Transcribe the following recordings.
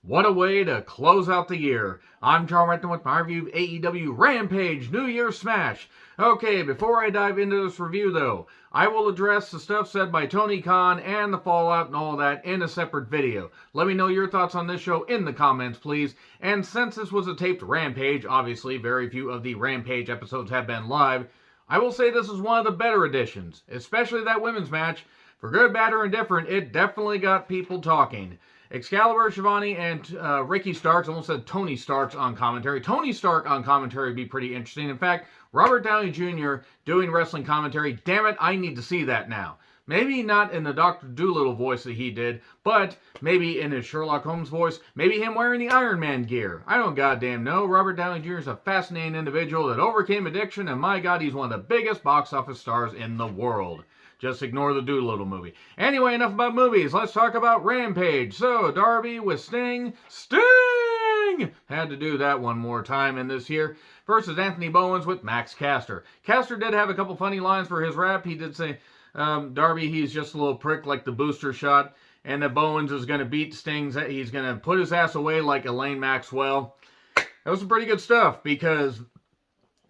What a way to close out the year. I'm John Renton with my review of AEW Rampage New Year's Smash. Okay, before I dive into this review though, I will address the stuff said by Tony Khan and the fallout and all that in a separate video. Let me know your thoughts on this show in the comments, please. And since this was a taped Rampage, obviously very few of the Rampage episodes have been live, I will say this is one of the better editions, especially that women's match. For good, bad, or indifferent, it definitely got people talking. Excalibur, Shivani, and Ricky Starks, almost said Tony Starks on commentary. Tony Stark on commentary would be pretty interesting. In fact, Robert Downey Jr. doing wrestling commentary, damn it, I need to see that now. Maybe not in the Dr. Dolittle voice that he did, but maybe in his Sherlock Holmes voice, maybe him wearing the Iron Man gear. I don't goddamn know. Robert Downey Jr. is a fascinating individual that overcame addiction, and my god, he's one of the biggest box office stars in the world. Just ignore the Doolittle movie. Anyway, enough about movies. Let's talk about Rampage. So, Darby with Sting. Sting! Had to do that one more time in this year. Versus Anthony Bowens with Max Caster. Caster did have a couple funny lines for his rap. He did say, Darby, he's just a little prick like the booster shot. And that Bowens is going to beat Sting's. He's going to put his ass away like Elaine Maxwell. That was some pretty good stuff because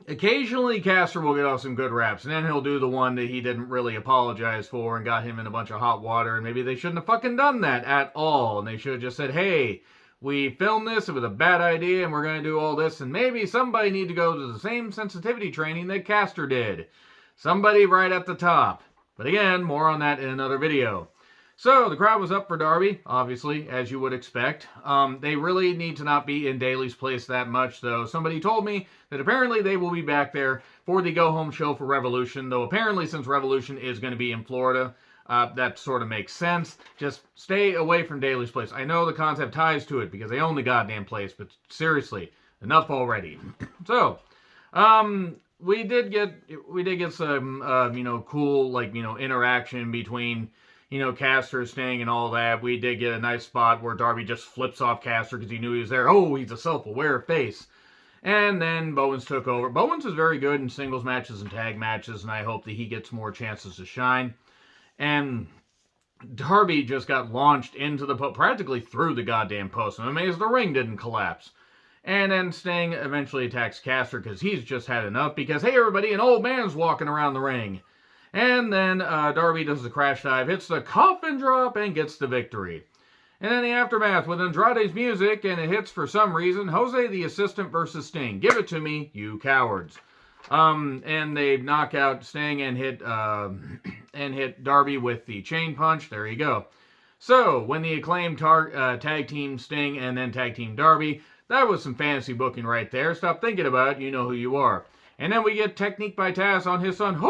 occasionally, Caster will get off some good raps, and then he'll do the one that he didn't really apologize for and got him in a bunch of hot water, and maybe they shouldn't have fucking done that at all, and they should have just said, hey, we filmed this, it was a bad idea, and we're going to do all this, and maybe somebody need to go to the same sensitivity training that Caster did. Somebody right at the top. But again, more on that in another video. So, the crowd was up for Darby, obviously, as you would expect. They really need to not be in Daly's place that much, though. Somebody told me that apparently they will be back there for the go-home show for Revolution, though apparently since Revolution is going to be in Florida, that sort of makes sense. Just stay away from Daly's place. I know the cons have ties to it because they own the goddamn place, but seriously, enough already. So, we did get some, cool, interaction between Caster, Sting, and all that. We did get a nice spot where Darby just flips off Caster because he knew he was there. Oh, he's a self-aware face. And then Bowens took over. Bowens is very good in singles matches and tag matches, and I hope that he gets more chances to shine. And Darby just got launched into the post, practically through the goddamn post. I'm amazed the ring didn't collapse. And then Sting eventually attacks Caster because he's just had enough because, hey, everybody, an old man's walking around the ring. And then Darby does the crash dive, hits the coffin drop, and gets the victory. And then the aftermath with Andrade's music, and it hits for some reason, Jose the Assistant versus Sting. Give it to me, you cowards. And they knock out Sting and hit Darby with the chain punch. There you go. So, when the Acclaimed tag team Sting and then tag team Darby, that was some fantasy booking right there. Stop thinking about it, you know who you are. And then we get Technique by Taz on his son,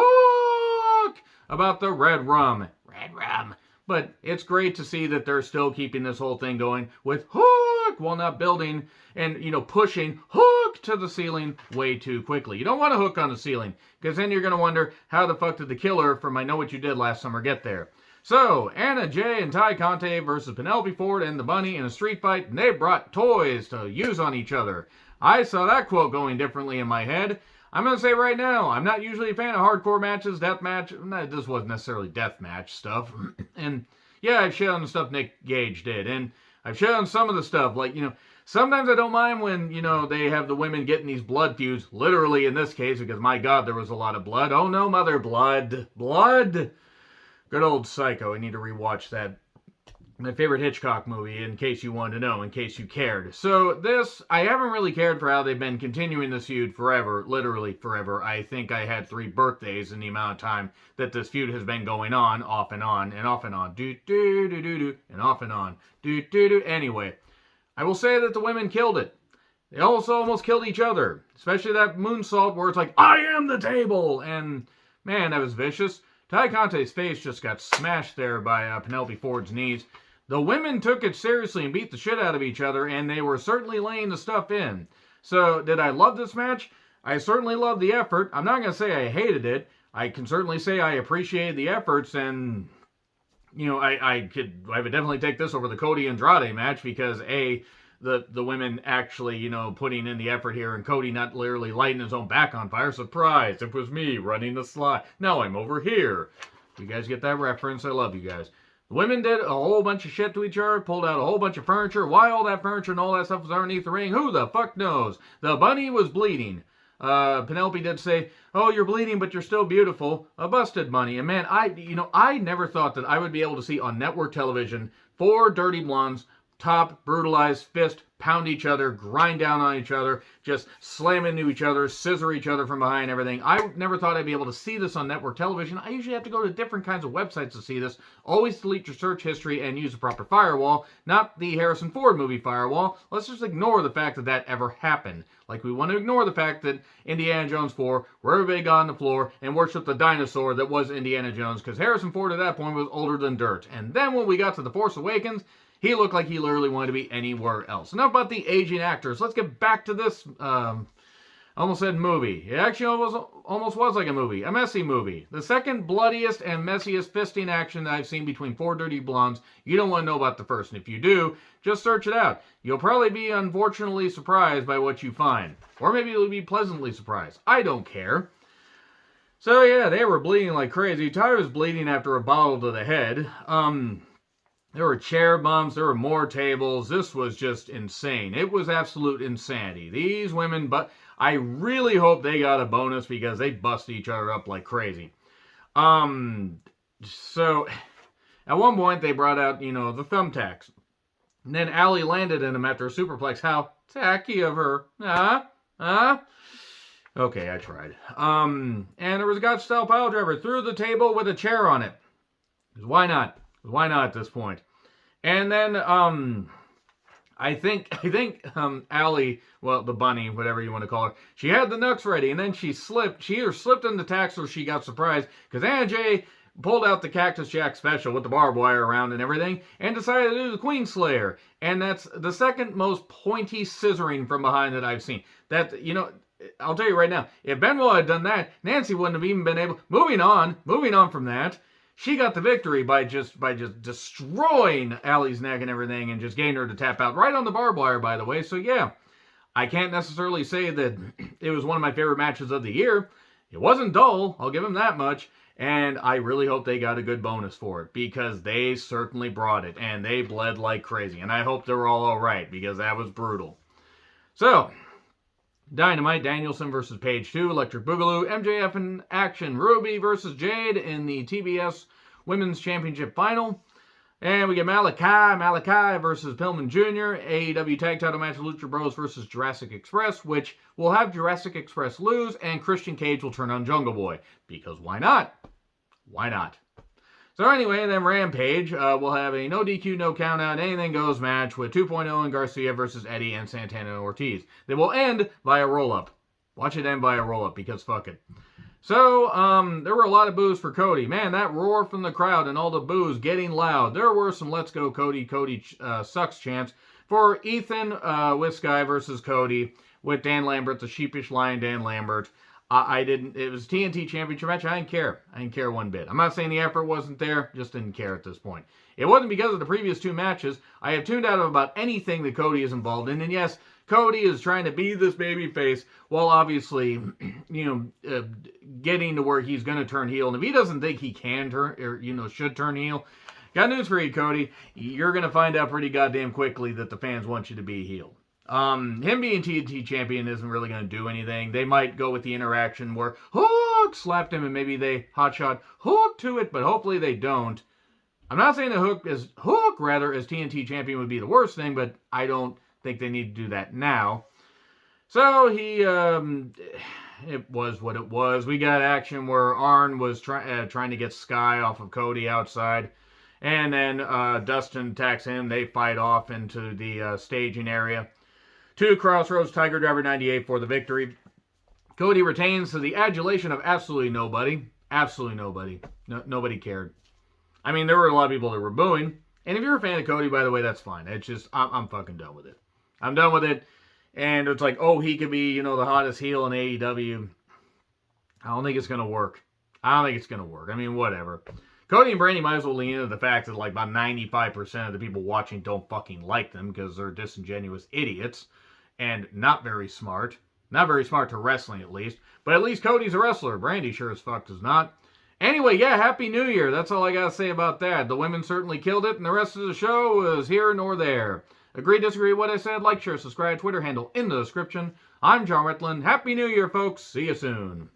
about the red rum. Red rum. But it's great to see that they're still keeping this whole thing going with Hook while not building and, pushing Hook to the ceiling way too quickly. You don't want a Hook on the ceiling because then you're going to wonder how the fuck did the killer from I Know What You Did Last Summer get there. So, Anna Jay and Ty Conte versus Penelope Ford and the Bunny in a street fight, and they brought toys to use on each other. I saw that quote going differently in my head. I'm going to say right now, I'm not usually a fan of hardcore matches, death match. This wasn't necessarily death match stuff. And yeah, I've shit on the stuff Nick Gage did. And I've shit on some of the stuff. Sometimes I don't mind when, they have the women getting these blood feuds. Literally in this case, because my god, there was a lot of blood. Oh no, mother, blood. Blood. Good old Psycho. I need to rewatch that. My favorite Hitchcock movie, in case you wanted to know, in case you cared. So this, I haven't really cared for how they've been continuing this feud forever, literally forever. I think I had 3 birthdays in the amount of time that this feud has been going on, off and on, and off and on, do, and off and on, do. Anyway, I will say that the women killed it. They also almost killed each other, especially that moonsault where it's like, I am the table, and man, that was vicious. Ty Conte's face just got smashed there by Penelope Ford's knees. The women took it seriously and beat the shit out of each other, and they were certainly laying the stuff in. So, did I love this match? I certainly loved the effort. I'm not going to say I hated it. I can certainly say I appreciated the efforts, and, I would definitely take this over the Cody Andrade match, because, the women actually, putting in the effort here, and Cody not literally lighting his own back on fire. Surprise, it was me running the slide. Now I'm over here. You guys get that reference? I love you guys. The women did a whole bunch of shit to each other, pulled out a whole bunch of furniture. Why all that furniture and all that stuff was underneath the ring, who the fuck knows? The bunny was bleeding. Penelope did say, "Oh, you're bleeding, but you're still beautiful." A busted bunny. And man, I never thought that I would be able to see on network television 4 dirty blondes top, brutalize, fist, pound each other, grind down on each other, just slam into each other, scissor each other from behind, everything. I never thought I'd be able to see this on network television. I usually have to go to different kinds of websites to see this. Always delete your search history and use the proper firewall, not the Harrison Ford movie firewall. Let's just ignore the fact that that ever happened. Like we want to ignore the fact that Indiana Jones 4, where everybody got on the floor and worshipped the dinosaur that was Indiana Jones, because Harrison Ford at that point was older than dirt. And then when we got to The Force Awakens, he looked like he literally wanted to be anywhere else. Enough about the aging actors. Let's get back to this, almost said movie. It actually almost was like a movie. A messy movie. The second bloodiest and messiest fisting action that I've seen between 4 dirty blondes. You don't want to know about the first. And if you do, just search it out. You'll probably be unfortunately surprised by what you find. Or maybe you'll be pleasantly surprised. I don't care. So yeah, they were bleeding like crazy. Ty was bleeding after a bottle to the head. There were chair bumps, there were more tables. This was just insane. It was absolute insanity. These women, but I really hope they got a bonus because they busted each other up like crazy. So at one point they brought out, the thumbtacks. And then Allie landed in them after a superplex. How tacky of her. Okay, I tried. And there was a Gotch style pile driver through the table with a chair on it. Why not? Why not at this point? And then, I think, Allie, well, the bunny, whatever you want to call her, she had the nooks ready, and then she slipped. She either slipped in the tacks or she got surprised, because Anna Jay pulled out the Cactus Jack special with the barbed wire around and everything, and decided to do the Queen Slayer. And that's the second most pointy scissoring from behind that I've seen. That, I'll tell you right now, if Benoit had done that, Nancy wouldn't have even been able. Moving on from that, she got the victory by just destroying Allie's neck and everything, and just getting her to tap out right on the barbed wire, by the way. So yeah, I can't necessarily say that it was one of my favorite matches of the year. It wasn't dull, I'll give them that much, and I really hope they got a good bonus for it, because they certainly brought it, and they bled like crazy, and I hope they're all right, because that was brutal. So, Dynamite, Danielson versus Page 2, Electric Boogaloo, MJF in action, Ruby versus Jade in the TBS Women's Championship Final. And we get Malachi versus Pillman Jr., AEW Tag Title match, Lucha Bros versus Jurassic Express, which will have Jurassic Express lose, and Christian Cage will turn on Jungle Boy. Because why not? Why not? So anyway, then Rampage, we'll have a no DQ, no countout, anything goes match with 2.0 and Garcia versus Eddie and Santana and Ortiz. They will end via roll-up. Watch it end via roll-up, because fuck it. So, there were a lot of boos for Cody. Man, that roar from the crowd and all the boos getting loud. There were some Let's Go Cody sucks chants for Ethan with Sky versus Cody with Dan Lambert, the sheepish lion Dan Lambert. It was a TNT Championship match. I didn't care. I didn't care one bit. I'm not saying the effort wasn't there, just didn't care at this point. It wasn't because of the previous 2 matches. I have tuned out of about anything that Cody is involved in. And yes, Cody is trying to be this baby face while obviously, getting to where he's going to turn heel. And if he doesn't think he can turn, or, should turn heel, got news for you, Cody. You're going to find out pretty goddamn quickly that the fans want you to be heel. Him being TNT champion isn't really going to do anything. They might go with the interaction where Hook slapped him and maybe they hotshot Hook to it, but hopefully they don't. I'm not saying that Hook as TNT champion would be the worst thing, but I don't think they need to do that now. So it was what it was. We got action where Arn was trying to get Sky off of Cody outside. And then Dustin attacks him. They fight off into the staging area. 2 Crossroads, Tiger Driver 98 for the victory. Cody retains to the adulation of absolutely nobody. Absolutely nobody. Nobody cared. I mean, there were a lot of people that were booing. And if you're a fan of Cody, by the way, that's fine. It's just, I'm fucking done with it. I'm done with it. And it's like, oh, he could be, the hottest heel in AEW. I don't think it's going to work. I mean, whatever. Cody and Brandi might as well lean into the fact that, like, about 95% of the people watching don't fucking like them because they're disingenuous idiots and not very smart. Not very smart to wrestling, at least. But at least Cody's a wrestler. Brandi sure as fuck does not. Anyway, yeah, Happy New Year. That's all I got to say about that. The women certainly killed it, and the rest of the show was here nor there. Agree, disagree with what I said? Like, share, subscribe, Twitter handle in the description. I'm John Retland. Happy New Year, folks. See you soon.